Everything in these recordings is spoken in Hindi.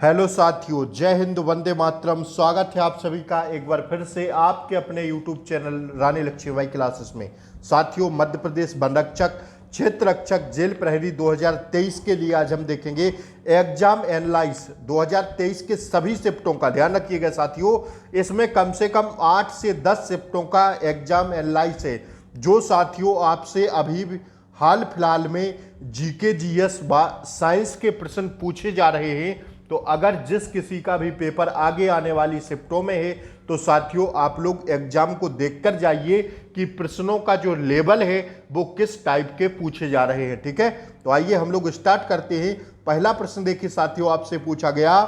हेलो साथियों, जय हिंद, वंदे मातरम। स्वागत है आप सभी का एक बार फिर से आपके अपने यूट्यूब चैनल रानी लक्ष्मीबाई क्लासेस में। साथियों, मध्य प्रदेश वन रक्षक, क्षेत्र रक्षक, जेल प्रहरी 2023 के लिए आज हम देखेंगे एग्जाम एनालाइज 2023 के सभी शिफ्टों का। ध्यान रखिएगा साथियों, इसमें कम से कम 8 से 10 शिफ्टों का एग्जाम एनालाइज है, जो साथियों आपसे अभी भी हाल फिलहाल में जीके, जीएस व साइंस के प्रश्न पूछे जा रहे हैं। तो अगर जिस किसी का भी पेपर आगे आने वाली शिफ्टों में है तो साथियों आप लोग एग्जाम को देखकर जाइए कि प्रश्नों का जो लेवल है वो किस टाइप के पूछे जा रहे हैं। ठीक है, तो आइए हम लोग स्टार्ट करते हैं। पहला प्रश्न देखिए साथियों, आपसे पूछा गया,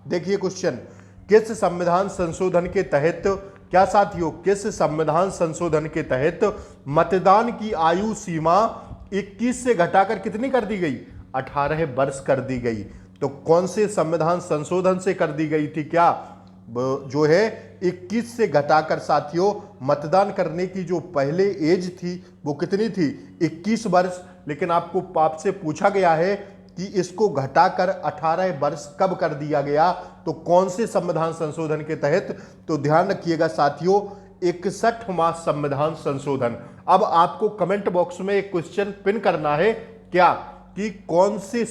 देखिए क्वेश्चन, किस संविधान संशोधन के तहत, क्या साथियों, किस संविधान संशोधन के तहत मतदान की आयु सीमा 21 से घटाकर कितनी कर दी गई? 18 वर्ष कर दी गई। तो कौन से संविधान संशोधन से कर दी गई थी? क्या जो है 21 से घटाकर साथियों मतदान करने की जो पहले एज थी वो कितनी थी? 21 वर्ष। लेकिन आपसे पूछा गया है कि इसको घटाकर 18 वर्ष कब कर दिया गया, तो कौन से संविधान संशोधन के तहत? तो ध्यान रखिएगा साथियों, 61वां संविधान संशोधन। अब आपको कमेंट बॉक्स में एक क्वेश्चन पिन करना है, क्या कि कौन से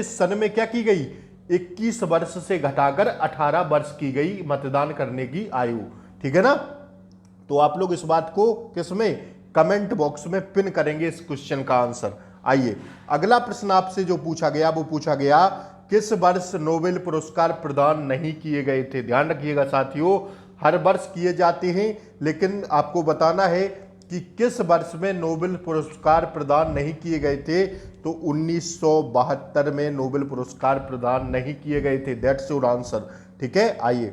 सन में क्या की गई? 21 वर्ष से घटाकर 18 वर्ष की गई मतदान करने की आयु। ठीक है ना? तो आप लोग इस बात को किसमें, कमेंट बॉक्स में पिन करेंगे इस क्वेश्चन का आंसर। आइए अगला प्रश्न आपसे जो पूछा गया वो पूछा गया, किस वर्ष नोबेल पुरस्कार प्रदान नहीं किए गए थे? ध्यान रखिएगा साथियों, हर वर्ष किए जाते हैं, लेकिन आपको बताना है कि किस वर्ष में नोबेल पुरस्कार प्रदान नहीं किए गए थे। तो 1972 में नोबेल पुरस्कार प्रदान नहीं किए गए थे। That's your answer. ठीक है, आइए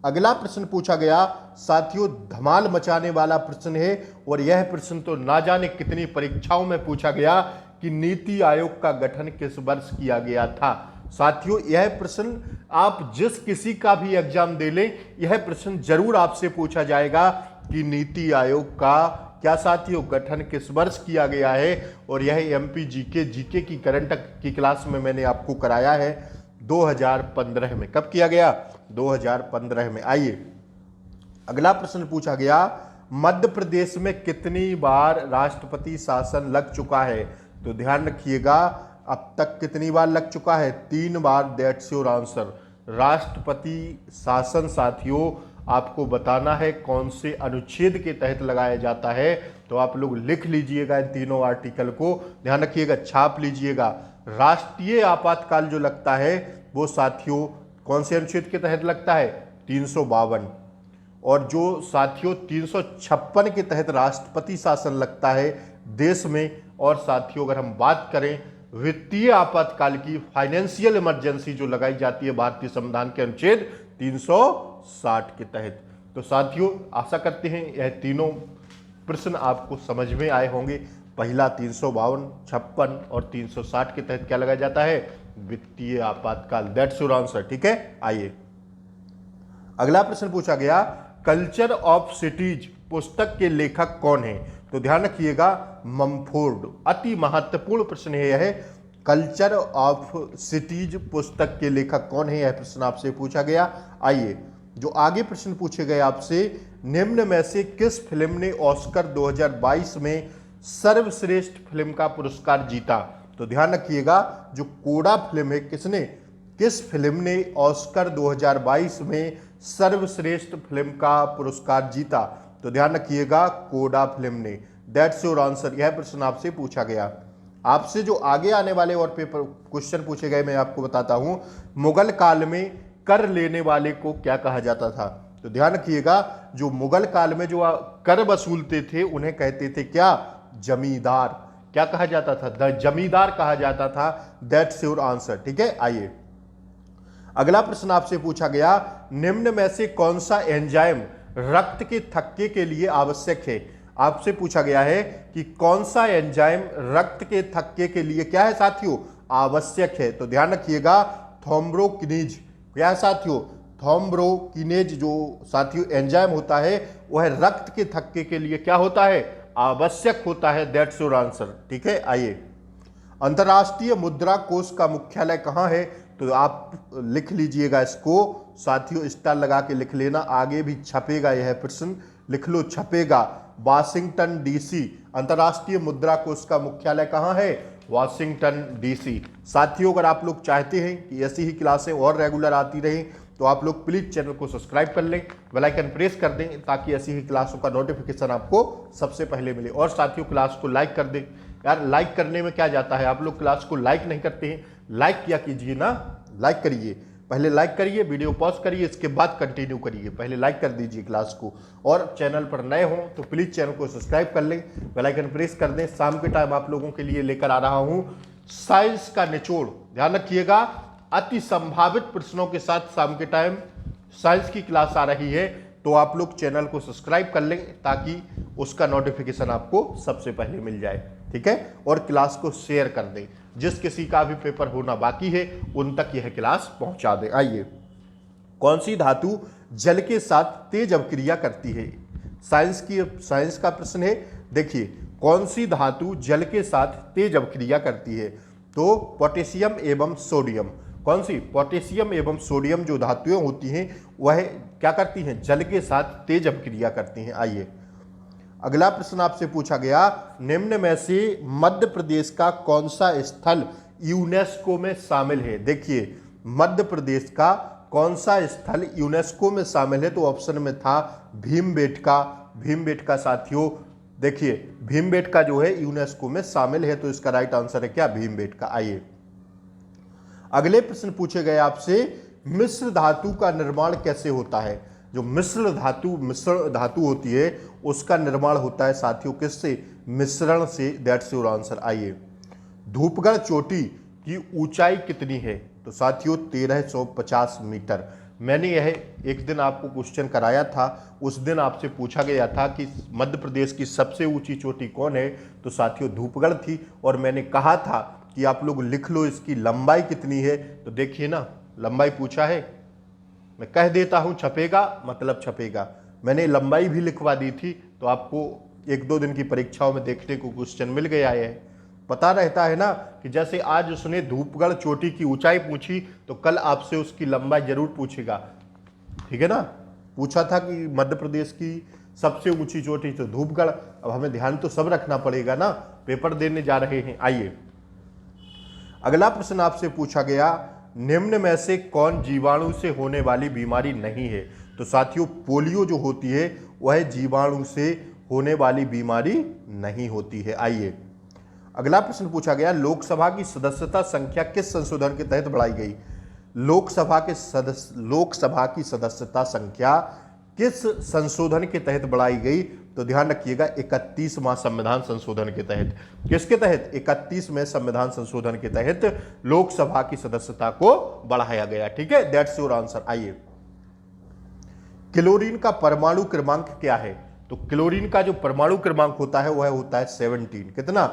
अगला प्रश्न पूछा गया साथियों, धमाल मचाने वाला प्रश्न है, और यह प्रश्न तो ना जाने कितनी परीक्षाओं में पूछा गया कि नीति आयोग का गठन किस वर्ष किया गया था। साथियों यह प्रश्न आप जिस किसी का भी एग्जाम दे लें, यह प्रश्न जरूर आपसे पूछा जाएगा कि नीति आयोग का क्या साथियों गठन किस वर्ष किया गया है। और यह एमपी जीके की करंट की क्लास में मैंने आपको कराया है 2015 में। कब किया गया? 2015 में। आइए अगला प्रश्न पूछा गया, मध्य प्रदेश में कितनी बार राष्ट्रपति शासन लग चुका है? तो ध्यान रखिएगा, अब तक कितनी बार लग चुका है? 3 बार। That's your answer. राष्ट्रपति शासन साथियों आपको बताना है कौन से अनुच्छेद के तहत लगाया जाता है। तो आप लोग लिख लीजिएगा इन तीनों आर्टिकल को, ध्यान रखिएगा, छाप लीजिएगा। राष्ट्रीय आपातकाल जो लगता है वो साथियों कौन से अनुच्छेद के तहत लगता है? 352। और जो साथियों 356 के तहत राष्ट्रपति शासन लगता है देश में। और साथियों अगर हम बात करें वित्तीय आपातकाल की, फाइनेंशियल इमरजेंसी जो लगाई जाती है भारतीय संविधान के अनुच्छेद 360 के तहत। तो साथियों आशा करते हैं यह तीनों प्रश्न आपको समझ में आए होंगे। पहला 352, 56 और 360 के तहत क्या लगाया जाता है? वित्तीय आपातकाल। That's your answer. ठीक है, आइए अगला प्रश्न पूछा गया, कल्चर ऑफ सिटीज पुस्तक के लेखक कौन है? तो ध्यान रखिएगा, ममफोर्ड। अति महत्वपूर्ण प्रश्न है यह, कल्चर ऑफ सिटीज पुस्तक के लेखक कौन है, यह प्रश्न आपसे पूछा गया। आइए जो आगे प्रश्न पूछे गए आपसे, निम्न में से किस फिल्म ने ऑस्कर 2022 में सर्वश्रेष्ठ फिल्म का पुरस्कार जीता? तो ध्यान रखिएगा, जो कोडा फिल्म है, किस फिल्म ने ऑस्कर 2022 में सर्वश्रेष्ठ फिल्म का पुरस्कार जीता? तो ध्यान रखिएगा, कोडा फिल्म ने। That's your answer. यह प्रश्न आपसे पूछा गया। आपसे जो आगे आने वाले और पेपर क्वेश्चन पूछे गए मैं आपको बताता हूं, मुगल काल में कर लेने वाले को क्या कहा जाता था? तो ध्यान रखिएगा, जो मुगल काल में जो कर वसूलते थे उन्हें कहते थे क्या? जमींदार। क्या कहा जाता था? जमींदार कहा जाता था। That's your answer. ठीक है, आइए अगला प्रश्न आपसे पूछा गया, निम्न में से कौन सा एंजाइम रक्त के थक्के के लिए आवश्यक है? आपसे पूछा गया है कि कौन सा एंजाइम रक्त के थक्के के लिए क्या है साथियों? आवश्यक है। तो ध्यान रखिएगा, थ्रोम्बोकिनेज। क्या है साथियों? थ्रोम्बोकिनेज जो साथियों एंजाइम होता है वह रक्त के थक्के के लिए क्या होता है? आवश्यक होता है। That's your answer. ठीक है, आइए अंतर्राष्ट्रीय मुद्रा कोष का मुख्यालय कहाँ है? तो आप लिख लीजिएगा इसको साथियों, स्टार लगा के लिख लेना। आगे भी छपेगा यह प्रश्न, लिख लो छपेगा। वाशिंगटन डीसी, अंतर्राष्ट्रीय मुद्रा कोष का मुख्यालय कहाँ है? Washington DC. साथियों अगर आप लोग चाहते हैं कि ऐसी ही क्लासें और रेगुलर आती रहें तो आप लोग प्लीज चैनल को सब्सक्राइब कर लें, बेल आइकन प्रेस कर दें ताकि ऐसी ही क्लासों का नोटिफिकेशन आपको सबसे पहले मिले। और साथियों क्लास को लाइक कर दें यार, लाइक करने में क्या जाता है, आप लोग क्लास को लाइक नहीं करते हैं, लाइक किया कीजिए ना, लाइक करिए, पहले लाइक करिए, वीडियो पॉज करिए, इसके बाद कंटिन्यू करिए, पहले लाइक कर दीजिए क्लास को। और चैनल पर नए हों तो प्लीज चैनल को सब्सक्राइब कर लें, बेल आइकन प्रेस कर दें। शाम के टाइम आप लोगों के लिए लेकर आ रहा हूं साइंस का निचोड़, ध्यान रखिएगा, अति संभावित प्रश्नों के साथ शाम के टाइम साइंस की क्लास आ रही है, तो आप लोग चैनल को सब्सक्राइब कर लें ताकि उसका नोटिफिकेशन आपको सबसे पहले मिल जाए, ठीक है। और क्लास को शेयर कर दें, जिस किसी का भी पेपर होना बाकी है उन तक यह क्लास पहुंचा दें। आइए, कौन सी धातु जल के साथ तेज अभिक्रिया करती है? साइंस का प्रश्न है। देखिए, कौन सी धातु जल के साथ तेज अभिक्रिया करती है? तो पोटेशियम एवं सोडियम। कौन सी? पोटेशियम एवं सोडियम जो धातुएं होती हैं वह क्या करती हैं? जल के साथ तेज अभिक्रिया करती हैं। आइए, अगला प्रश्न आपसे पूछा गया, निम्न में से मध्य प्रदेश का कौन सा स्थल यूनेस्को में शामिल है? देखिए, मध्य प्रदेश का कौन सा स्थल यूनेस्को में शामिल है? तो ऑप्शन में था भीमबेटका। भीमबेटका साथियों, देखिए भीमबेटका जो है यूनेस्को में शामिल है, तो इसका राइट आंसर है क्या? भीमबेटका। आइए, अगले प्रश्न पूछे गए आपसे, मिश्र धातु का निर्माण कैसे होता है? जो मिश्र धातु होती है उसका निर्माण होता है साथियों किससे? मिश्रण से। That's your answer. आइए, धूपगढ़ चोटी की ऊंचाई कितनी है? तो साथियों 1350 मीटर। मैंने यह एक दिन आपको क्वेश्चन कराया था, उस दिन आपसे पूछा गया था कि मध्य प्रदेश की सबसे ऊंची चोटी कौन है? तो साथियों धूपगढ़ थी। और मैंने कहा था कि आप लोग लिख लो इसकी लंबाई कितनी है। तो देखिए ना, लंबाई पूछा है, मैं कह देता हूं छपेगा मतलब छपेगा। मैंने लंबाई भी लिखवा दी थी, तो आपको एक दो दिन की परीक्षाओं में देखने को क्वेश्चन मिल गया है। पता रहता है ना कि जैसे आज उसने धूपगढ़ चोटी की ऊंचाई पूछी तो कल आपसे उसकी लंबाई जरूर पूछेगा, ठीक है ना। पूछा था कि मध्य प्रदेश की सबसे ऊंची चोटी तो धूपगढ़। अब हमें ध्यान तो सब रखना पड़ेगा ना, पेपर देने जा रहे हैं। आइए, अगला प्रश्न आपसे पूछा गया, निम्न में से कौन जीवाणु से होने वाली बीमारी नहीं है? तो साथियों पोलियो जो होती है वह जीवाणु से होने वाली बीमारी नहीं होती है। आइए, अगला प्रश्न पूछा गया, लोकसभा की सदस्यता संख्या किस संशोधन के तहत बढ़ाई गई? लोकसभा की सदस्यता संख्या किस संशोधन के तहत बढ़ाई गई? तो ध्यान रखिएगा 31वां संविधान संशोधन के तहत। किसके तहत? 31वें संविधान संशोधन के तहत लोकसभा की सदस्यता को बढ़ाया गया, ठीक है। That's your answer. आइए, क्लोरीन का परमाणु क्रमांक क्या है? तो क्लोरीन का जो परमाणु क्रमांक होता है वह होता है 17। कितना?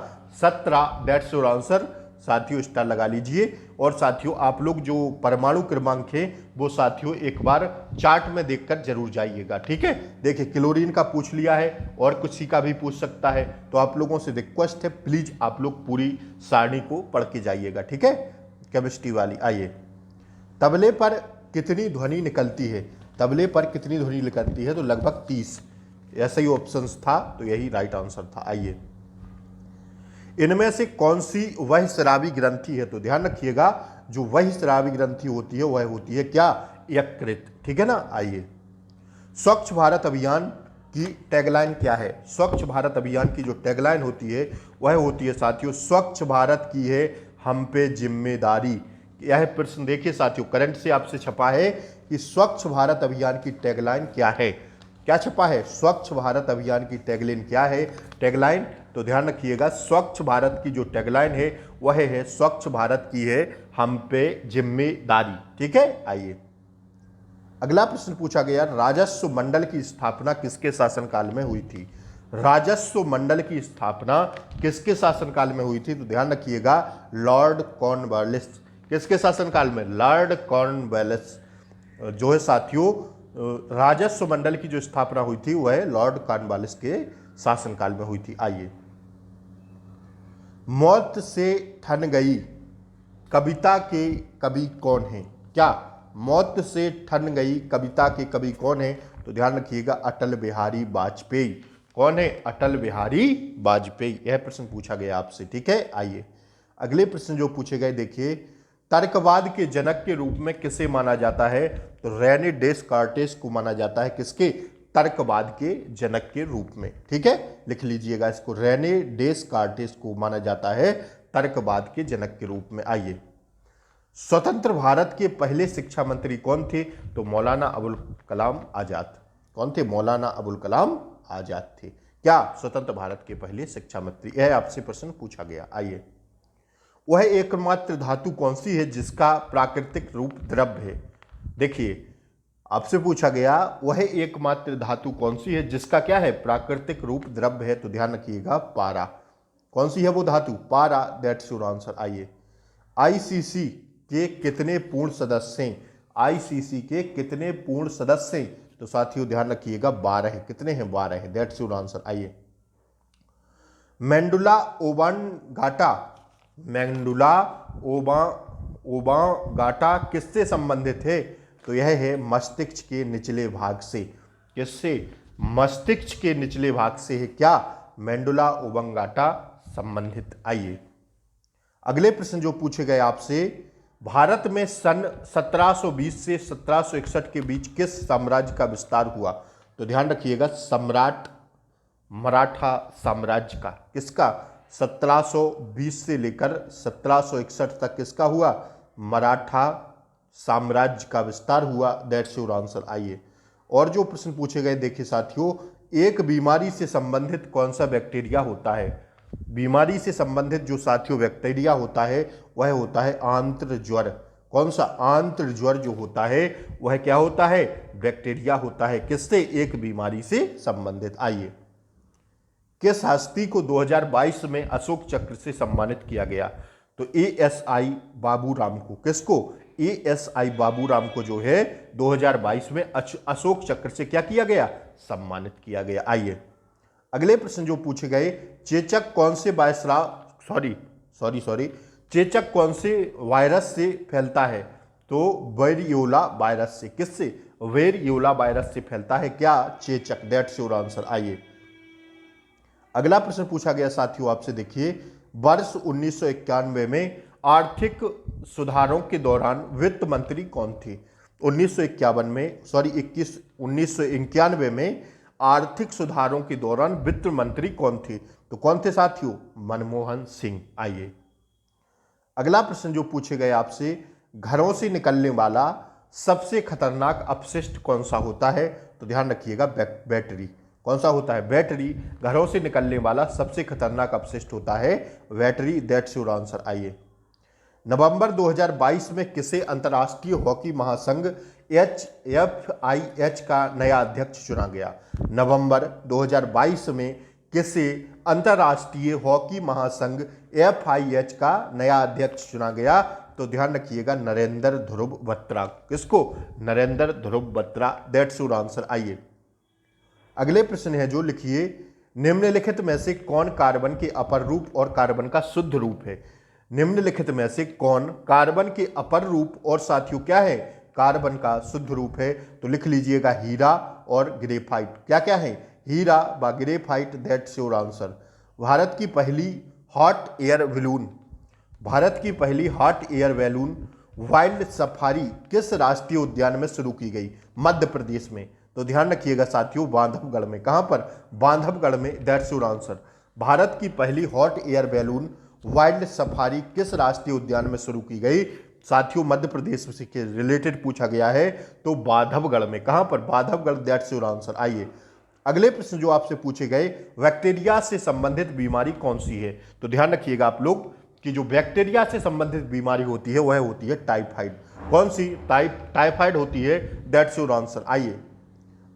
17। That's your answer. साथियों स्टार लगा लीजिए। और साथियों आप लोग जो परमाणु क्रमांक है वो साथियों एक बार चार्ट में देखकर जरूर जाइएगा, ठीक है। देखिए क्लोरीन का पूछ लिया है और किसी का भी पूछ सकता है, तो आप लोगों से रिक्वेस्ट है प्लीज आप लोग पूरी सारणी को पढ़ के जाइएगा, ठीक है, केमिस्ट्री वाली। आइए, तबले पर कितनी ध्वनि निकलती है? तबले पर कितनी ध्वनि निकलती है? तो लगभग 30। ऐसा ही ऑप्शन था, तो यही राइट आंसर था। आइए, इनमें से कौन सी वह स्रावी ग्रंथि है? तो ध्यान रखिएगा जो वह स्रावी ग्रंथि होती है वह होती है क्या? यकृत, ठीक है ना। आइए, स्वच्छ भारत अभियान की टैगलाइन क्या है? स्वच्छ भारत अभियान की जो टैगलाइन होती है वह होती है साथियों, स्वच्छ भारत की है हम पे जिम्मेदारी। यह प्रश्न देखिए साथियों, करंट से आपसे छपा है कि स्वच्छ भारत अभियान की टैगलाइन क्या है? क्या छपा है? स्वच्छ भारत अभियान की टैगलाइन क्या है? टैगलाइन, तो ध्यान रखिएगा स्वच्छ भारत की जो टैगलाइन है वह है स्वच्छ भारत की है हम पे जिम्मेदारी, ठीक है। आइए, अगला प्रश्न पूछा गया, राजस्व मंडल की स्थापना किसके शासनकाल में हुई थी? राजस्व मंडल की स्थापना किसके शासनकाल में हुई थी? तो ध्यान रखिएगा लॉर्ड कॉर्नवालिस। किसके शासनकाल में? लॉर्ड कॉर्नवालिस जो है साथियों, राजस्व मंडल की जो स्थापना हुई थी वह लॉर्ड कॉर्नवालिस के शासनकाल में हुई थी। आइए, मौत से ठन गई कविता के कवि कौन है? क्या मौत से ठन गई कविता के कवि कौन है? तो ध्यान रखिएगा, अटल बिहारी वाजपेयी। कौन है? अटल बिहारी वाजपेयी। यह प्रश्न पूछा गया आपसे, ठीक है। आइए अगले प्रश्न जो पूछे गए, देखिए तर्कवाद के जनक के रूप में किसे माना जाता है? तो रेने डेस्कार्टेस को माना जाता है। किसके? तर्कवाद के जनक के रूप में, ठीक है। लिख लीजिएगा इसको, रेने डेस्कार्टेस को माना जाता है तर्कवाद के जनक के रूप में। आइए, स्वतंत्र भारत के पहले शिक्षा मंत्री कौन थे? तो मौलाना अबुल कलाम आजाद। कौन थे? मौलाना अबुल कलाम आजाद थे। क्या स्वतंत्र भारत के पहले शिक्षा मंत्री? यह आपसे प्रश्न पूछा गया। आइए, वह एकमात्र धातु कौन सी है जिसका प्राकृतिक रूप द्रव्य है? देखिए आपसे पूछा गया, वह एकमात्र धातु कौन सी है जिसका क्या है? प्राकृतिक रूप द्रव्य है। तो ध्यान रखिएगा, पारा। कौन सी है वो धातु? पारा। That's your answer. आइए, आईसीसी के कितने पूर्ण सदस्य हैं? आईसीसी के कितने पूर्ण सदस्य हैं? तो साथियों ध्यान रखिएगा, 12 है। कितने हैं? 12 है। That's your answer. आइए, मेंडुला ओबानगाटा, मेंडुला ओबांगाटा किससे संबंधित है? तो यह है मस्तिष्क के निचले भाग से। किससे? मस्तिष्क के निचले भाग से है क्या मेंडुला ओबांगाटा संबंधित। आइए, अगले प्रश्न जो पूछे गए आपसे, भारत में सन 1720 से 1761 के बीच किस साम्राज्य का विस्तार हुआ? तो ध्यान रखिएगा, सम्राट मराठा साम्राज्य का। किसका? 1720 से लेकर 1761 तक किसका हुआ? मराठा साम्राज्य का विस्तार हुआ। That's your answer. आइए, और जो प्रश्न पूछे गए, देखिए साथियों, एक बीमारी से संबंधित कौन सा बैक्टीरिया होता है? बीमारी से संबंधित जो साथियों बैक्टीरिया होता है वह होता है आंत्र ज्वर। कौन सा? आंत्र ज्वर जो होता है वह क्या होता है? बैक्टीरिया होता है। किससे? एक बीमारी से संबंधित। आइए, किस हस्ती को 2022 में अशोक चक्र से सम्मानित किया गया? तो एएसआई बाबूराम को। किसको? एएसआई बाबूराम को जो है 2022 में अशोक चक्र से क्या किया गया? सम्मानित किया गया। आइए, अगले प्रश्न जो पूछे गए, चेचक कौन से चेचक कौन से वायरस से फैलता है? तो वेरियोला वायरस से। किससे? वेरियोला वायरस से फैलता है क्या चेचक। That's your answer. आइए, अगला प्रश्न पूछा गया साथियों आपसे, देखिए वर्ष 1991 में आर्थिक सुधारों के दौरान वित्त मंत्री कौन थे? 1991 में आर्थिक सुधारों के दौरान वित्त मंत्री कौन थे? तो कौन थे साथियों? मनमोहन सिंह। आइए, अगला प्रश्न जो पूछे गए आपसे, घरों से निकलने वाला सबसे खतरनाक अपशिष्ट कौन सा होता है? तो ध्यान रखिएगा, बैटरी। कौन सा होता है? बैटरी। घरों से निकलने वाला सबसे खतरनाक अपशिष्ट होता है बैटरी। That's your answer. आइए, नवंबर 2022 में किसे अंतर्राष्ट्रीय हॉकी महासंघ FIH का नया अध्यक्ष चुना गया? नवंबर 2022 में किसे अंतर्राष्ट्रीय हॉकी महासंघ FIH का नया अध्यक्ष चुना गया? तो ध्यान रखिएगा, नरेंद्र ध्रुव बत्रा। किसको? Narendra Dhruv Batra. That's your answer. आइए, अगले प्रश्न है जो लिखिए, निम्नलिखित में से कौन कार्बन के अपर रूप और कार्बन का शुद्ध रूप है? निम्नलिखित में से कौन कार्बन के अपर रूप और साथियों क्या है? कार्बन का शुद्ध रूप है? तो लिख लीजिएगा, हीरा और ग्रेफाइट। क्या क्या है? हीरा व graphite. That's your answer. Bharat की पहली hot air balloon wild safari किस राष्ट्रीय उद्यान में शुरू की गई? मध्य प्रदेश में। तो ध्यान रखिएगा साथियों, बांधवगढ़ में। कहां पर? बांधवगढ़ में। That's your answer. भारत की पहली hot air balloon wild safari किस राष्ट्रीय उद्यान में शुरू की गई? साथियों मध्य प्रदेश से के रिलेटेड पूछा गया है, तो बांधवगढ़ में। कहां पर? बांधवगढ़। That's your answer. आइए, अगले प्रश्न जो आपसे पूछे गए, बैक्टीरिया से संबंधित बीमारी कौन सी है? तो ध्यान रखिएगा आप लोग कि जो बैक्टीरिया से संबंधित बीमारी होती है वह होती है टाइफाइड। कौन सी? टाइफाइड होती है। That's your answer. आइए,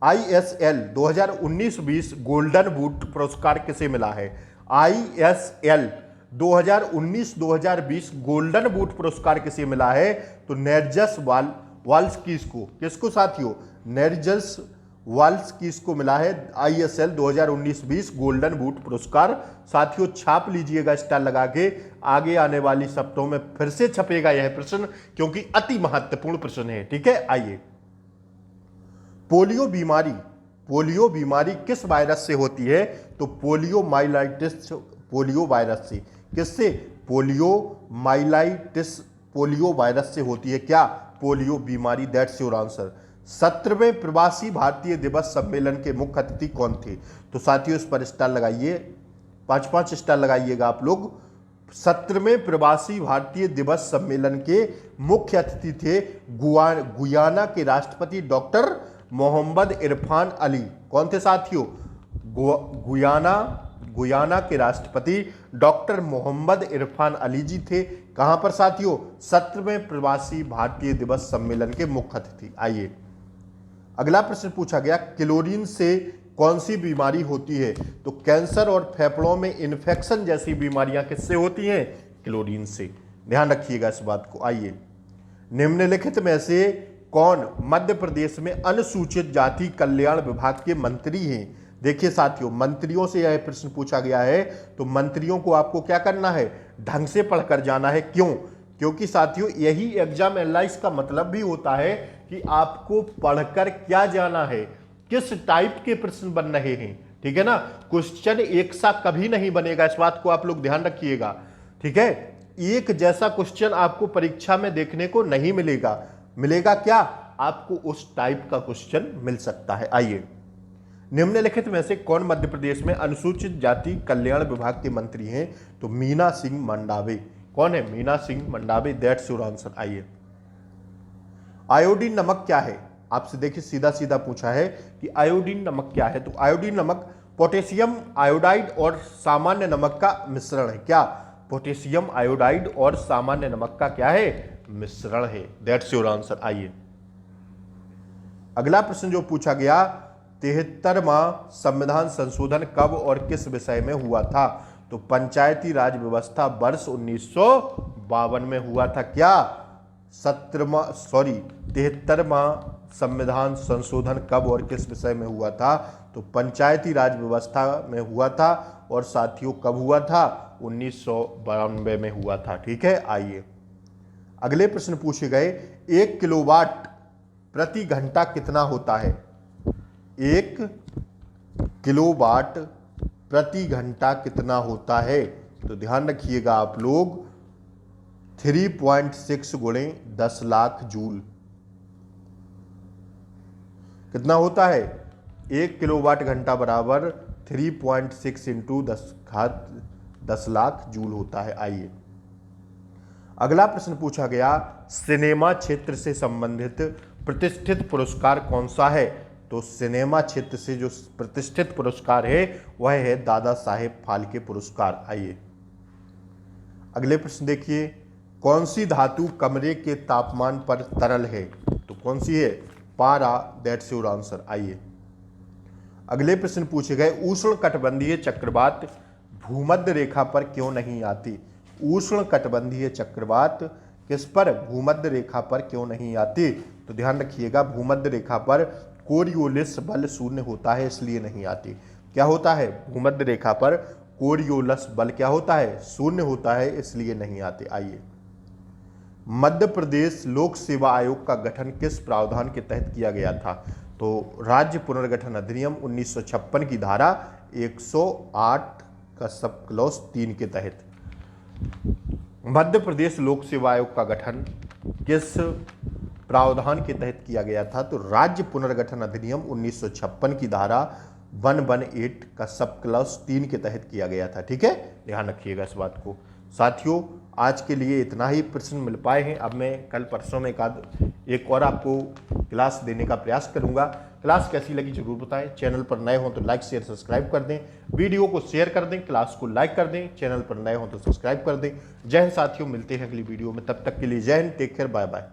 ISL 2019-20 गोल्डन बूट पुरस्कार किसे मिला है? ISL 2019-2020 गोल्डन बूट पुरस्कार किसे मिला है? तो नेर्जस वाल्स्कीस को। किसको साथियों? नेर्जस वाल्स की इसको मिला है ISL 2019-20 गोल्डन बूट पुरस्कार। साथियों छाप लीजिएगा स्टार लगा के, आगे आने वाली सप्ताहों में फिर से छपेगा यह प्रश्न, क्योंकि अति महत्वपूर्ण प्रश्न है। ठीक है, आइए। पोलियो बीमारी किस वायरस से होती है? तो पोलियोमाइलाइटिस, पोलियो वायरस से। किससे? पोलियो वायरस से होती है क्या पोलियो बीमारी? That's your answer. 17वें प्रवासी भारतीय दिवस सम्मेलन के मुख्य अतिथि कौन थे? तो साथियों इस पर स्टार लगाइए, 5-5 स्टार लगाइएगा आप लोग। 17वें प्रवासी भारतीय दिवस सम्मेलन के मुख्य अतिथि थे गुयाना के राष्ट्रपति डॉक्टर मोहम्मद इरफान अली। कौन थे साथियों? गुयाना के राष्ट्रपति डॉक्टर मोहम्मद इरफान अली जी थे। कहां पर साथियों? 17वें प्रवासी भारतीय दिवस सम्मेलन के मुख्य अतिथि। आइए अगला प्रश्न पूछा गया, क्लोरीन से कौन सी बीमारी होती है? तो कैंसर और फेफड़ों में इन्फेक्शन जैसी बीमारियां किससे होती हैं? क्लोरीन से। ध्यान रखिएगा इस बात को। आइए, निम्नलिखित में से कौन मध्य प्रदेश में अनुसूचित जाति कल्याण विभाग के मंत्री हैं? देखिए साथियों, मंत्रियों से यह प्रश्न पूछा गया है, तो मंत्रियों को आपको क्या करना है? ढंग से पढ़कर जाना है। क्यों? क्योंकि साथियों यही एग्जाम एनालाइज का मतलब भी होता है कि आपको पढ़कर क्या जाना है, किस टाइप के प्रश्न बन रहे हैं। ठीक है ना, क्वेश्चन एक सा कभी नहीं बनेगा, इस बात को आप लोग ध्यान रखिएगा। ठीक है, एक जैसा क्वेश्चन आपको परीक्षा में देखने को नहीं मिलेगा। मिलेगा क्या? आपको उस टाइप का क्वेश्चन मिल सकता है। आइए, निम्नलिखित में से कौन मध्य प्रदेश में अनुसूचित जाति कल्याण विभाग के मंत्री हैं? तो मीना सिंह मंडावे। कौन है? Meena Singh Mandave. That's your answer. आइए, आयोडीन नमक क्या है? आपसे देखिए सीधा सीधा पूछा है कि आयोडीन नमक क्या है। तो आयोडीन नमक पोटेशियम आयोडाइड और सामान्य नमक का मिश्रण है। क्या? पोटेशियम आयोडाइड और सामान्य नमक का क्या है? मिश्रण है। That's your answer. आइए, अगला प्रश्न जो पूछा गया, 73वां संविधान संशोधन कब और किस विषय में हुआ था? तो पंचायती राज व्यवस्था वर्ष 1952 में हुआ था। क्या? 73वां संविधान संशोधन कब और किस विषय में हुआ था? तो पंचायती राज व्यवस्था में हुआ था। और साथियों कब हुआ था? 1992 में हुआ था। ठीक है, आइए अगले प्रश्न पूछे गए, 1 किलोवाट प्रति घंटा कितना होता है? 1 किलोवाट प्रति घंटा कितना होता है? तो ध्यान रखिएगा आप लोग, 3.6 गुणे 10 लाख जूल। कितना होता है? 1 किलोवाट घंटा बराबर 3.6 इंटू 10 लाख जूल होता है। आइए, अगला प्रश्न पूछा गया, सिनेमा क्षेत्र से संबंधित प्रतिष्ठित पुरस्कार कौन सा है? तो सिनेमा क्षेत्र से जो प्रतिष्ठित पुरस्कार है वह है दादा साहेब फाल्के पुरस्कार। आइए, अगले प्रश्न देखिए, कौन सी धातु कमरे के तापमान पर तरल है? तो कौन सी है? पारा। That's your answer. आइए, अगले प्रश्न पूछे गए, उष्णकटिबंधीय चक्रवात भूमध्य रेखा पर क्यों नहीं आती? उष्णकटिबंधीय चक्रवात किस पर? भूमध्य रेखा पर क्यों नहीं आती? तो ध्यान रखिएगा, भूमध्य रेखा पर कोरियोलिस बल शून्य होता है, इसलिए नहीं आती। क्या होता है? भूमध्य रेखा पर कोरियोलिस बल क्या होता है? शून्य होता है, इसलिए नहीं आते। आइए, मध्य प्रदेश लोक सेवा आयोग का गठन किस प्रावधान के तहत किया गया था? तो राज्य पुनर्गठन अधिनियम 1956 की धारा 108 का सब क्लॉज 3 के तहत मध्य प्रदेश लोक सेवा आयोग का गठन किस प्रावधान के तहत किया गया था? तो राज्य पुनर्गठन अधिनियम 1956 की धारा 118 का सब क्लॉज 3 के तहत किया गया था। ठीक है, ध्यान रखिएगा इस बात को। साथियों आज के लिए इतना ही प्रश्न मिल पाए हैं। अब मैं कल परसों में एक और आपको क्लास देने का प्रयास करूंगा। क्लास कैसी लगी जरूर बताएं। चैनल पर नए हो तो लाइक शेयर सब्सक्राइब कर दें, वीडियो को शेयर कर दें, क्लास को लाइक कर दें, चैनल पर नए हो तो सब्सक्राइब कर दें। जय हिंद साथियों, मिलते हैं अगली वीडियो में, तब तक के लिए जय हिंद, टेक केयर, बाय बाय।